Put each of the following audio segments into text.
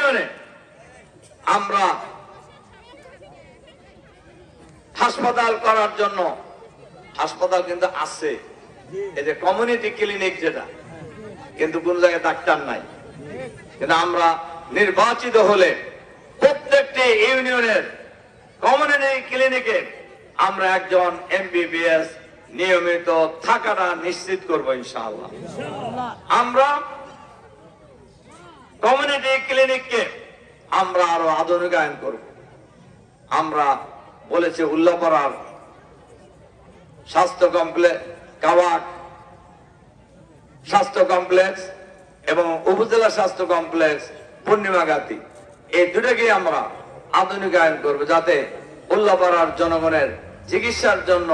ইউনিয়নে আমরা হাসপাতাল করার জন্য, হাসপাতাল কিন্তু আছে, এই যে কমিউনিটি ক্লিনিক যেটা, কিন্তু কোন জায়গায় ডাক্তার নাই। কিন্তু আমরা নির্বাচিত হলে প্রত্যেকটি ইউনিয়নের কমিউনিটি ক্লিনিকে আমরা একজন এমবিবিএস নিয়মিত থাকাটা নিশ্চিত করব ইনশাআল্লাহ। আমরা কমিউনিটি ক্লিনিককে আমরা আরো আধুনিকায়ন করব। আমরা বলেছি উল্লাপাড়ার স্বাস্থ্য কমপ্লেক্স, কাওয়াক স্বাস্থ্য কমপ্লেক্স এবং উপজেলা স্বাস্থ্য কমপ্লেক্স পূর্ণিমাগাতি, এই দুটাকে আমরা আধুনিকায়ন করব, যাতে উল্লাপাড়ার জনগণের চিকিৎসার জন্য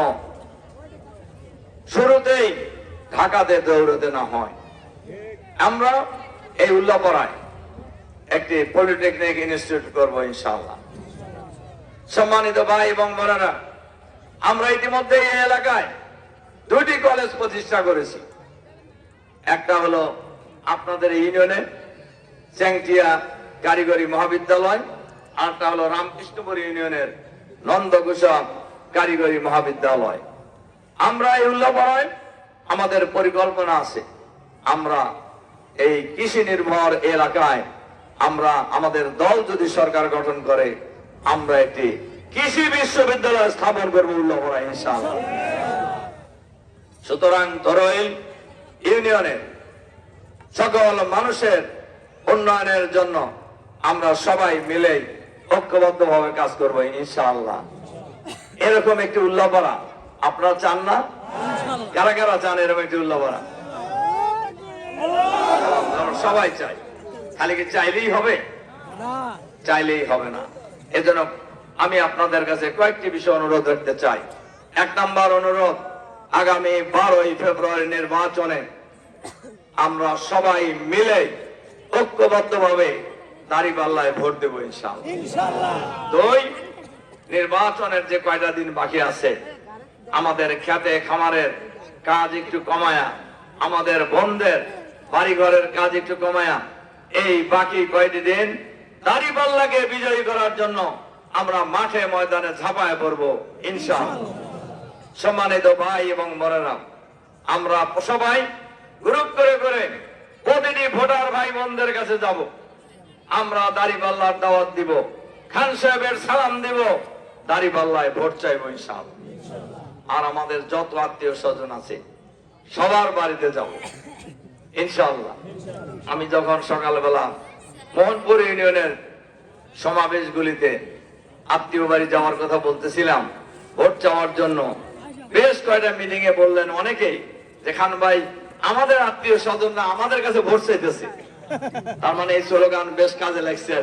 শুরুতেই ঢাকাতে দৌড়তে না হয়। আমরা এই উল্লাপাড়ায় একটি পলিটেকনিক ইনস্টিটিউট করবো ইনশাআল্লাহ। সম্মানিত ভাই এবং বোনেরা, আমরা ইতিমধ্যে এই এলাকায় দুটি কলেজ প্রতিষ্ঠা করেছি। একটা হলো আপনাদের ইউনিয়নে চ্যাংটিয়া কারিগরি মহাবিদ্যালয়, আরটা হলো রামকৃষ্ণপুর ইউনিয়নের নন্দকুশা কারিগরি মহাবিদ্যালয়। আমরা এই উল্লাপাড়ায় আমাদের পরিকল্পনা আছে, আমরা এই কৃষি নির্ভর এলাকায় আমরা আমাদের দল যদি সরকার গঠন করে আমরা একটি কৃষি বিশ্ববিদ্যালয় স্থাপন করবো উল্লাপাড়ায় ইনশাআল্লাহ। সুতরাং তরইল ইউনিয়নের সকল মানুষের উন্নয়নের জন্য আমরা সবাই মিলে ঐক্যবদ্ধভাবে কাজ করবো ইনশাআল্লাহ। এরকম একটি উল্লাপাড়া আপনারা চান না? কারা কারা চান এরকম একটি উল্লাপাড়া? সবাই চাই। খালি কি চাইলেই হবে? চাইলেই হবে না। এজন্য আমি আপনাদের কাছে কয়েকটি বিষয় অনুরোধ রাখতে চাই। 1 নম্বর অনুরোধ, আগামী 12ই ফেব্রুয়ারি নির্বাচনে আমরা সবাই মিলে ঐক্যবদ্ধভাবে দাঁড়িপাল্লায় ভোট দেবো ইনশাআল্লাহ। 2, নির্বাচনের যে কয়টা দিন বাকি আছে আমাদের খেতে খামারের কাজ একটু কমায়া, আমাদের বন্ধের বাড়িঘরের কাজ একটু কমায়া এই বাকি কয়টি দিন দাঁড়িপাল্লাকে বিজয়ী করার জন্য আমরা মাঠে ময়দানে ঝাঁপায় পড়বো ইনশাআল্লাহ। সম্মানিত ভাই এবং বোনেরা, আমরা সবাই গ্রুপ করে করে প্রতিটি ভোটার ভাই বোনদের কাছে যাব, আমরা দাঁড়িপাল্লার দাওয়াত দিব, খান সাহেবের সালাম দিব, দাঁড়িপাল্লায় ভোট চাইবো ইনশাআল্লাহ। আর আমাদের যত আত্মীয় স্বজন আছে সবার বাড়িতে যাব ইনশাআল্লাহ। আমি যখন সকালবেলা মোহনপুর ইউনিয়নের সমাবেশগুলিতে আত্মীয় বাড়ি যাওয়ার কথা বলতেছিলাম ভোট চাওয়ার জন্য, বেশ কয়টা মিটিং এ বললেন অনেকেই যে খান ভাই আমাদের আত্মীয় স্বজনরা আমাদের কাছে ভোট চাইতেছে। তার মানে এই স্লোগান বেশ কাজে লাগছে।